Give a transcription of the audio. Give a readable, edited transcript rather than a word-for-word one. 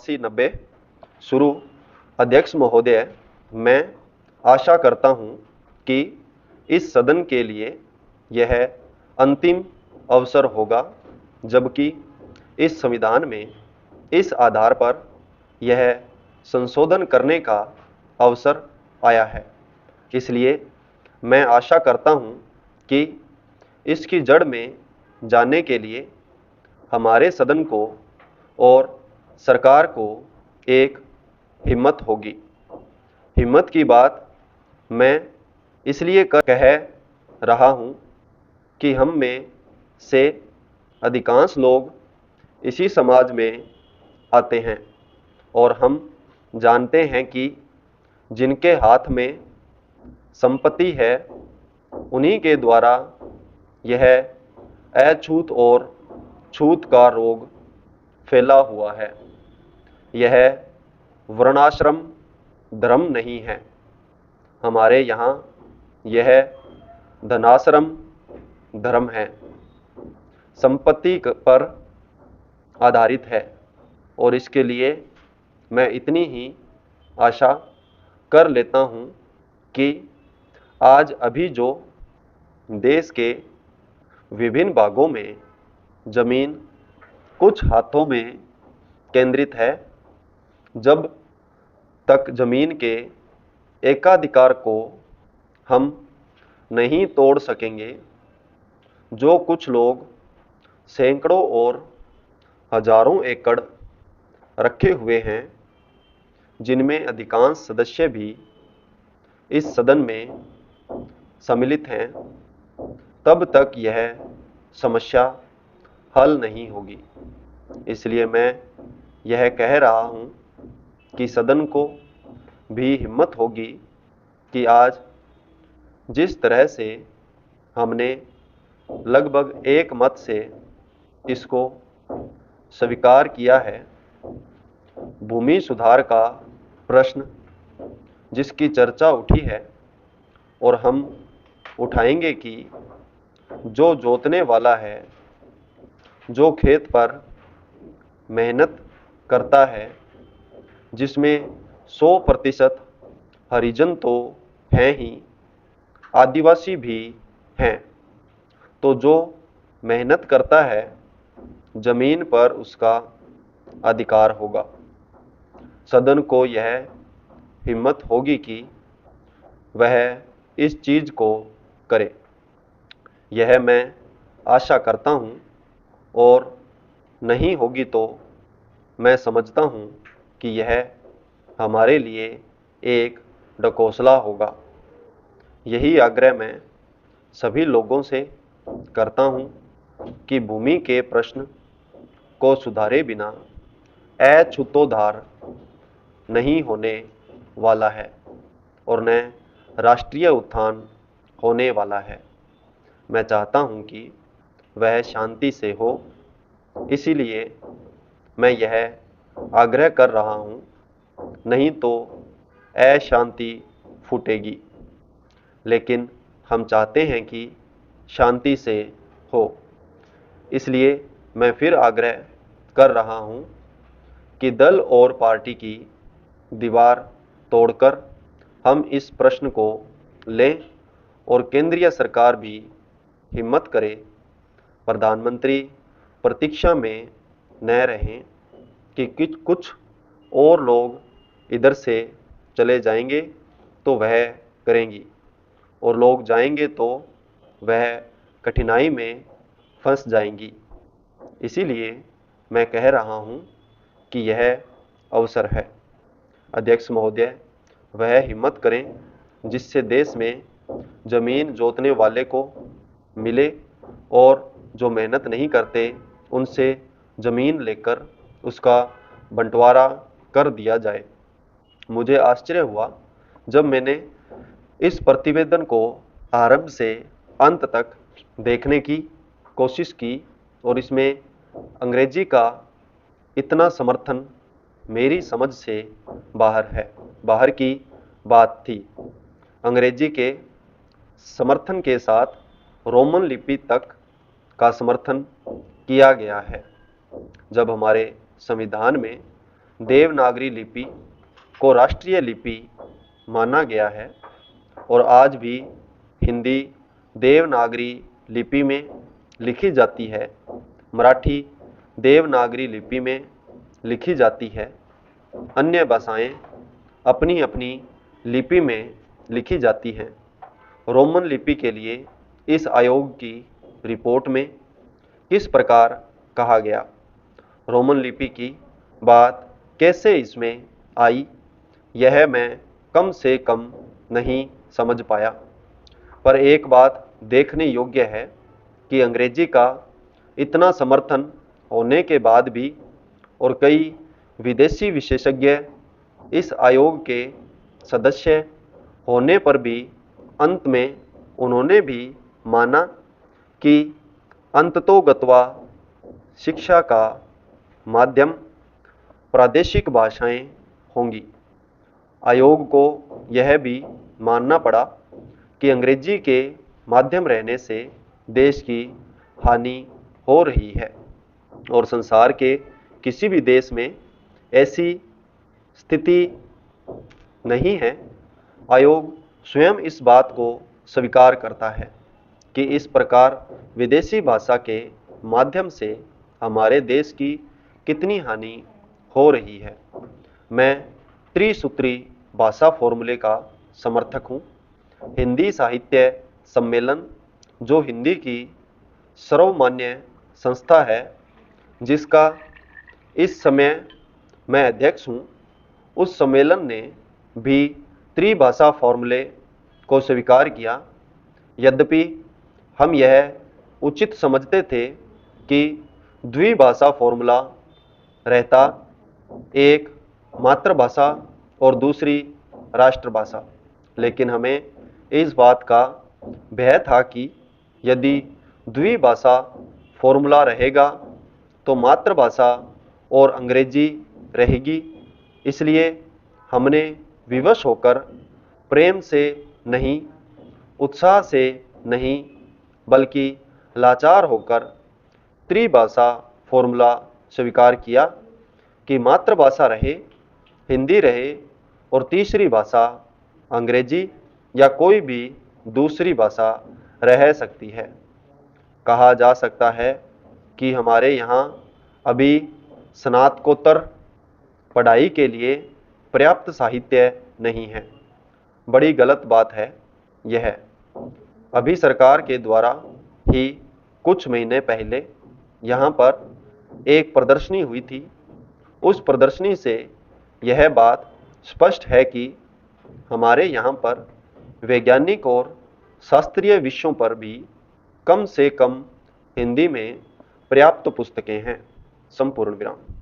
80-90 शुरू। अध्यक्ष महोदय, मैं आशा करता हूं कि इस सदन के लिए यह अंतिम अवसर होगा, जबकि इस संविधान में इस आधार पर यह संशोधन करने का अवसर आया है। इसलिए मैं आशा करता हूं कि इसकी जड़ में जाने के लिए हमारे सदन को और सरकार को एक हिम्मत होगी। हिम्मत की बात मैं इसलिए कह रहा हूं कि हम में से अधिकांश लोग इसी समाज में आते हैं और हम जानते हैं कि जिनके हाथ में संपत्ति है उन्हीं के द्वारा यह अछूत और छूत का रोग फैला हुआ है। यह वर्णाश्रम धर्म नहीं है। हमारे यहाँ यह धनाश्रम धर्म है, संपत्ति पर आधारित है। और इसके लिए मैं इतनी ही आशा कर लेता हूँ कि आज अभी जो देश के विभिन्न भागों में जमीन कुछ हाथों में केंद्रित है, जब तक जमीन के एकाधिकार को हम नहीं तोड़ सकेंगे, जो कुछ लोग सैकड़ों और हजारों एकड़ रखे हुए हैं, जिनमें अधिकांश सदस्य भी इस सदन में सम्मिलित हैं, तब तक यह समस्या हल नहीं होगी। इसलिए मैं यह कह रहा हूं कि सदन को भी हिम्मत होगी कि आज जिस तरह से हमने लगभग एक मत से इसको स्वीकार किया है, भूमि सुधार का प्रश्न जिसकी चर्चा उठी है और हम उठाएंगे कि जो जोतने वाला है, जो खेत पर मेहनत करता है, जिसमें 100% हरिजन तो हैं ही, आदिवासी भी हैं, तो जो मेहनत करता है जमीन पर उसका अधिकार होगा। सदन को यह हिम्मत होगी कि वह इस चीज को करे। यह मैं आशा करता हूं, और नहीं होगी तो मैं समझता हूं कि यह हमारे लिए एक ढकोसला होगा। यही आग्रह मैं सभी लोगों से करता हूं कि भूमि के प्रश्न को सुधारे बिना अछूतोद्धार नहीं होने वाला है और न राष्ट्रीय उत्थान होने वाला है। मैं चाहता हूं कि वह शांति से हो, इसीलिए मैं यह आग्रह कर रहा हूं, नहीं तो अशांति फूटेगी। लेकिन हम चाहते हैं कि शांति से हो, इसलिए मैं फिर आग्रह कर रहा हूं कि दल और पार्टी की दीवार तोड़कर हम इस प्रश्न को लें और केंद्रीय सरकार भी हिम्मत करे। प्रधानमंत्री प्रतीक्षा में न रहें कि कुछ और लोग इधर से चले जाएंगे तो वह करेंगी, और लोग जाएंगे तो वह कठिनाई में फंस जाएंगी। इसीलिए मैं कह रहा हूं कि यह अवसर है। अध्यक्ष महोदय, वह हिम्मत करें जिससे देश में जमीन जोतने वाले को मिले और जो मेहनत नहीं करते उनसे जमीन लेकर उसका बंटवारा कर दिया जाए। मुझे आश्चर्य हुआ जब मैंने इस प्रतिवेदन को आरंभ से अंत तक देखने की कोशिश की और इसमें अंग्रेजी का इतना समर्थन मेरी समझ से बाहर की बात थी। अंग्रेजी के समर्थन के साथ रोमन लिपि तक का समर्थन किया गया है। जब हमारे संविधान में देवनागरी लिपि को राष्ट्रीय लिपि माना गया है और आज भी हिंदी देवनागरी लिपि में लिखी जाती है, मराठी देवनागरी लिपि में लिखी जाती है, अन्य भाषाएं अपनी अपनी लिपि में लिखी जाती हैं। रोमन लिपि के लिए इस आयोग की रिपोर्ट में किस प्रकार कहा गया? रोमन लिपि की बात कैसे इसमें आई, यह मैं कम से कम नहीं समझ पाया। पर एक बात देखने योग्य है कि अंग्रेजी का इतना समर्थन होने के बाद भी और कई विदेशी विशेषज्ञ इस आयोग के सदस्य होने पर भी अंत में उन्होंने भी माना कि अंततोगत्वा शिक्षा का माध्यम प्रादेशिक भाषाएं होंगी। आयोग को यह भी मानना पड़ा कि अंग्रेजी के माध्यम रहने से देश की हानि हो रही है और संसार के किसी भी देश में ऐसी स्थिति नहीं है। आयोग स्वयं इस बात को स्वीकार करता है कि इस प्रकार विदेशी भाषा के माध्यम से हमारे देश की कितनी हानि हो रही है। मैं त्रिसूत्री भाषा फॉर्मूले का समर्थक हूँ। हिंदी साहित्य सम्मेलन, जो हिंदी की सर्वमान्य संस्था है, जिसका इस समय मैं अध्यक्ष हूँ, उस सम्मेलन ने भी त्रिभाषा फॉर्मूले को स्वीकार किया। यद्यपि हम यह उचित समझते थे कि द्विभाषा फॉर्मूला रहता, एक मातृभाषा और दूसरी राष्ट्रभाषा, लेकिन हमें इस बात का भय था कि यदि द्विभाषा फॉर्मूला रहेगा तो मातृभाषा और अंग्रेजी रहेगी। इसलिए हमने विवश होकर प्रेम से नहीं, उत्साह से नहीं, बल्कि लाचार होकर त्रिभाषा फॉर्मूला स्वीकार किया कि मातृभाषा रहे, हिंदी रहे और तीसरी भाषा अंग्रेजी या कोई भी दूसरी भाषा रह सकती है। कहा जा सकता है कि हमारे यहाँ अभी स्नातकोत्तर पढ़ाई के लिए पर्याप्त साहित्य नहीं है। बड़ी गलत बात है यह। अभी सरकार के द्वारा ही कुछ महीने पहले यहाँ पर एक प्रदर्शनी हुई थी। उस प्रदर्शनी से यह बात स्पष्ट है कि हमारे यहाँ पर वैज्ञानिक और शास्त्रीय विषयों पर भी कम से कम हिंदी में पर्याप्त पुस्तकें हैं। संपूर्ण विराम।